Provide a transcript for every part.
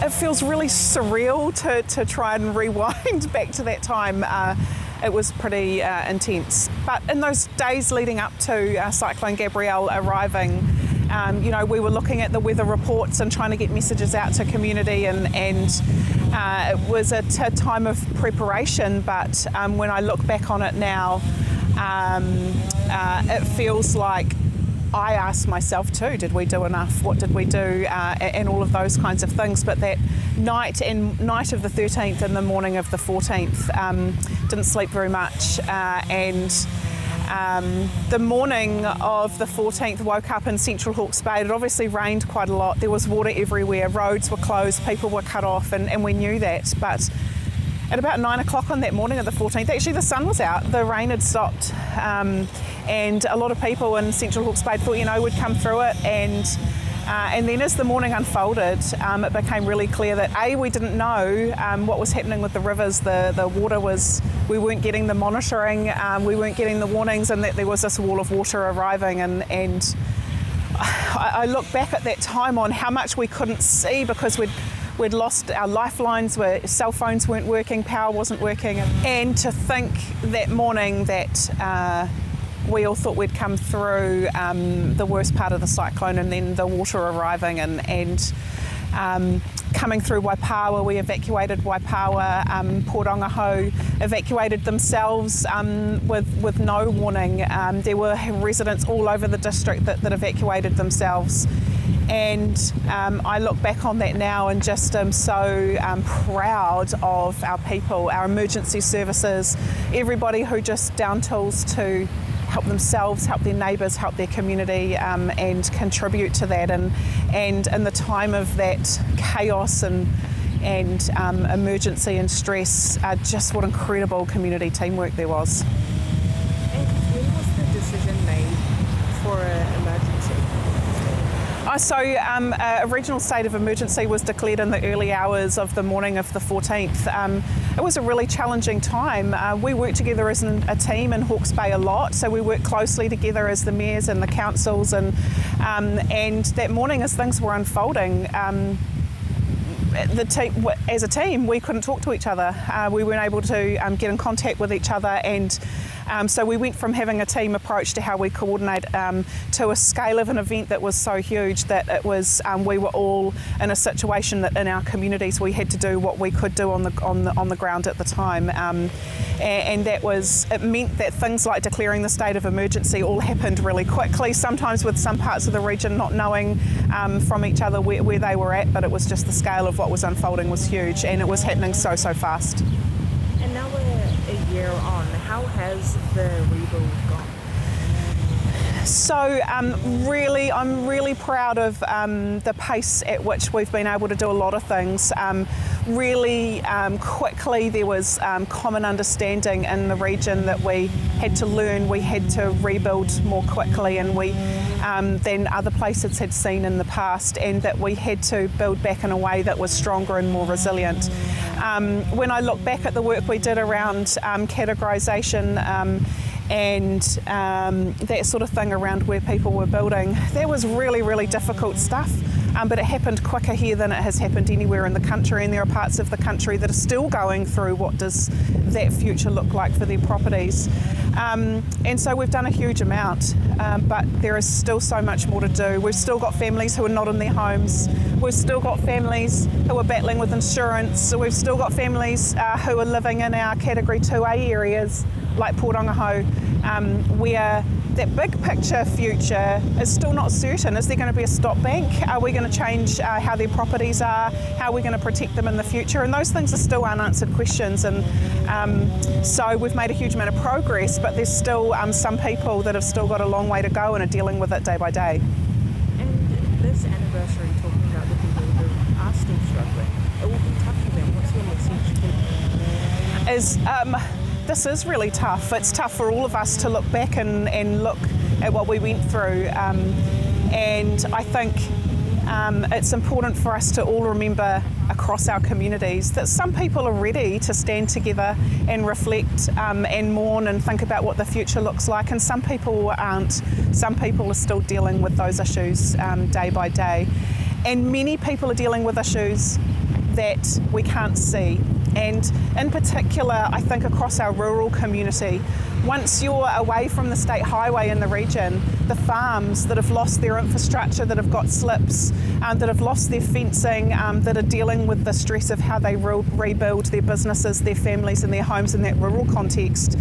It feels really surreal to try and rewind back to that time. It was pretty intense. But in those days leading up to Cyclone Gabrielle arriving, we were looking at the weather reports and trying to get messages out to community, and it was a time of preparation. But when I look back on it now, it feels like I asked myself too, did we do enough? What did we do? And all of those kinds of things. But that night of the 13th and the morning of the 14th, didn't sleep very much. The morning of the 14th, woke up in central Hawke's Bay. It obviously rained quite a lot. There was water everywhere. Roads were closed. People were cut off, and we knew that. But at about 9 o'clock on that morning of the 14th, actually the sun was out. The rain had stopped. And a lot of people in central Hawke's Bay thought, we'd come through it. And then as the morning unfolded, it became really clear that A, we didn't know what was happening with the rivers. The water we weren't getting the monitoring, we weren't getting the warnings, and that there was this wall of water arriving. And I look back at that time on how much we couldn't see because we'd lost our lifelines, cell phones weren't working, power wasn't working. And to think that morning that we all thought we'd come through the worst part of the cyclone, and then the water arriving and coming through Waipawa. We evacuated Waipawa. Pōrongaho evacuated themselves with no warning. There were residents all over the district that evacuated themselves. And I look back on that now and just am so proud of our people, our emergency services, everybody who just down tools to help themselves, help their neighbours, help their community, and contribute to that. And in the time of that chaos and emergency and stress, just what incredible community teamwork there was. And when was the decision made for an emergency? So a regional state of emergency was declared in the early hours of the morning of the 14th. It was a really challenging time. We worked together as a team in Hawke's Bay a lot, so we worked closely together as the mayors and the councils, and that morning as things were unfolding, as a team, we couldn't talk to each other. We weren't able to get in contact with each other, and so we went from having a team approach to how we coordinate to a scale of an event that was so huge that it was we were all in a situation that in our communities we had to do what we could do on the ground at the time, and it meant that things like declaring the state of emergency all happened really quickly. Sometimes with some parts of the region not knowing from each other where they were at, but it was just the scale of what was unfolding was huge, and it was happening so fast. And now we're a year on. How has the rebuild gone? So I'm really proud of the pace at which we've been able to do a lot of things. Really quickly there was common understanding in the region that we had to learn, we had to rebuild more quickly and than other places had seen in the past, and that we had to build back in a way that was stronger and more resilient. When I look back at the work we did around categorisation and that sort of thing around where people were building, that was really difficult stuff, but it happened quicker here than it has happened anywhere in the country, and there are parts of the country that are still going through what does that future look like for their properties. And so we've done a huge amount, but there is still so much more to do. We've still got families who are not in their homes. We've still got families who are battling with insurance. We've still got families who are living in our Category 2A areas like Pōrongaho, where that big picture future is still not certain. Is there going to be a stop bank? Are we going to change how their properties are? How are we going to protect them in the future? And those things are still unanswered questions. And so we've made a huge amount of progress, but there's still some people that have still got a long way to go and are dealing with it day by day. And this anniversary, talking about the people who are still struggling, it will be tough for them. What's your message to them? This is really tough. It's tough for all of us to look back and look at what we went through. And I think it's important for us to all remember across our communities that some people are ready to stand together and reflect and mourn and think about what the future looks like, and some people aren't. Some people are still dealing with those issues day by day. And many people are dealing with issues that we can't see. And in particular, I think across our rural community, once you're away from the state highway in the region, the farms that have lost their infrastructure, that have got slips, that have lost their fencing, that are dealing with the stress of how they rebuild their businesses, their families and their homes in that rural context.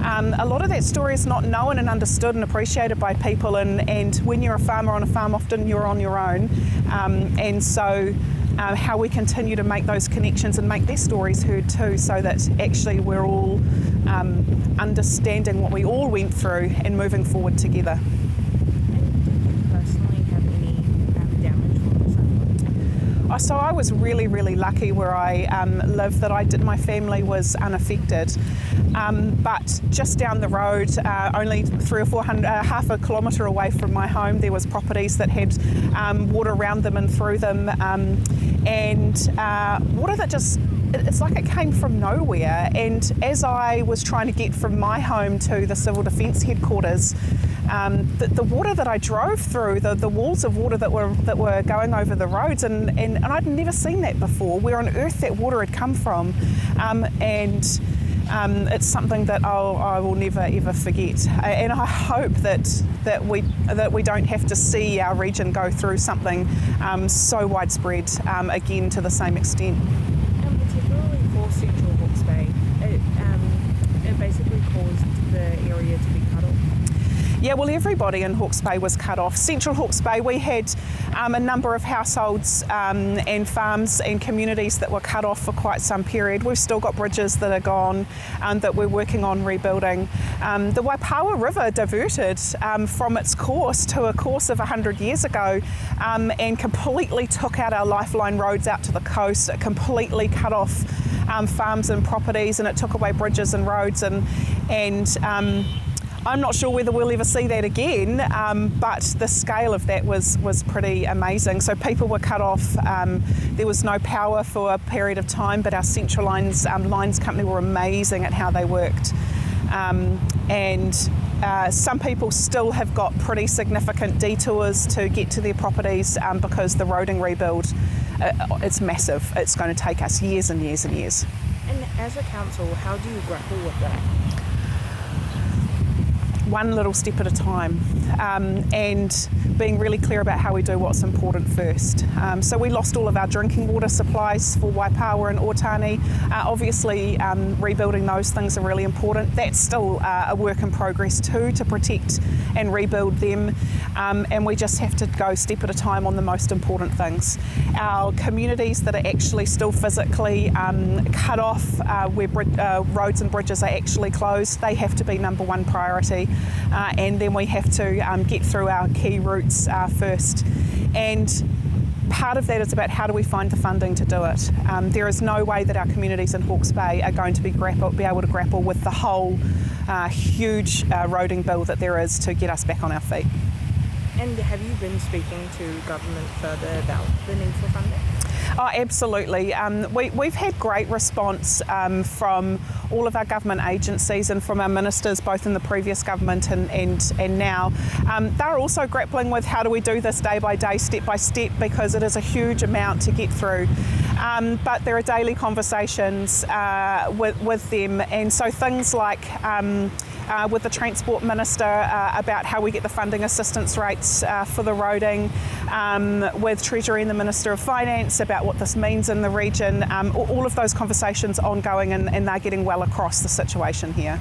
A lot of that story is not known and understood and appreciated by people, and when you're a farmer on a farm, often you're on your own. And so how we continue to make those connections and make their stories heard too, so that actually we're all understanding what we all went through and moving forward together. And did you personally have any damage from the cyclone? So I was really, really lucky where I live that my family was unaffected. But just down the road, only 300 or 400, half a kilometre away from my home, there was properties that had water around them and through them, and water that just, it's like it came from nowhere. And as I was trying to get from my home to the Civil Defence headquarters, the water that I drove through, the walls of water that were going over the roads, and I'd never seen that before, where on earth that water had come from, and it's something that I will never ever forget. And I hope that we don't have to see our region go through something so widespread again to the same extent. And particularly for Central Hawke's Bay, it basically caused the area to be cut off. Yeah, well, everybody in Hawke's Bay was cut off. Central Hawke's Bay, we had a number of households and farms and communities that were cut off for quite some period. We've still got bridges that are gone that we're working on rebuilding. The Waipawa River diverted from its course to a course of 100 years ago and completely took out our lifeline roads out to the coast. It completely cut off farms and properties, and it took away bridges and roads, and I'm not sure whether we'll ever see that again, but the scale of that was pretty amazing. So people were cut off. There was no power for a period of time, but our Central Lines company were amazing at how they worked. And some people still have got pretty significant detours to get to their properties because the roading rebuild, it's massive. It's going to take us years and years and years. And as a council, how do you grapple with that? One little step at a time, and being really clear about how we do what's important first. So we lost all of our drinking water supplies for Waipawa and Otani. Obviously, rebuilding those things are really important. That's still a work in progress too, to protect and rebuild them. And we just have to go step at a time on the most important things. Our communities that are actually still physically cut off, where roads and bridges are actually closed, they have to be number one priority. And then we have to get through our key routes first. And part of that is about how do we find the funding to do it. There is no way that our communities in Hawke's Bay are going to be able to grapple with the whole huge roading bill that there is to get us back on our feet. And have you been speaking to government further about the need for funding? Oh, absolutely. We've had great response from all of our government agencies and from our ministers, both in the previous government and now. They're also grappling with how do we do this day by day, step by step, because it is a huge amount to get through. But there are daily conversations with them, and so things like with the Transport Minister about how we get the funding assistance rates for the roading, with Treasury and the Minister of Finance about what this means in the region. All of those conversations ongoing, and they're getting well across the situation here.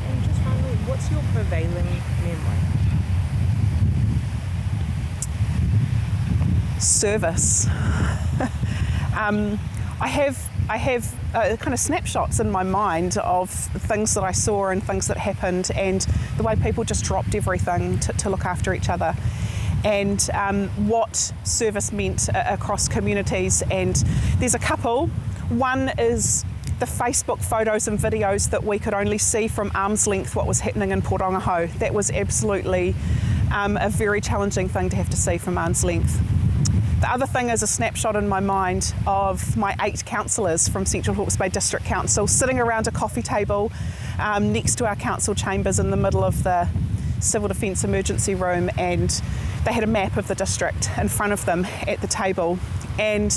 And just finally, what's your prevailing memory? Service. I have kind of snapshots in my mind of things that I saw and things that happened, and the way people just dropped everything to look after each other, and what service meant across communities. And there's a couple. One is the Facebook photos and videos that we could only see from arm's length what was happening in Porongaho. That was absolutely a very challenging thing to have to see from arm's length. The other thing is a snapshot in my mind of my 8 councillors from Central Hawke's Bay District Council sitting around a coffee table next to our council chambers in the middle of the Civil Defence emergency room, and they had a map of the district in front of them at the table. And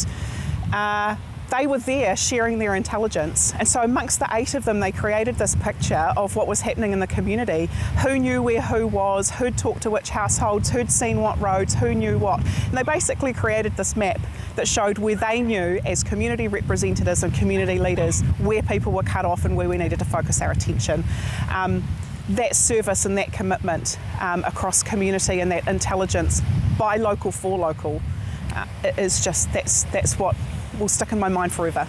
they were there sharing their intelligence. And so amongst the 8 of them, they created this picture of what was happening in the community, who knew where who was, who'd talked to which households, who'd seen what roads, who knew what. And they basically created this map that showed where they knew as community representatives and community leaders where people were cut off and where we needed to focus our attention. That service and that commitment across community and that intelligence by local for local is just, that's what will stick in my mind forever.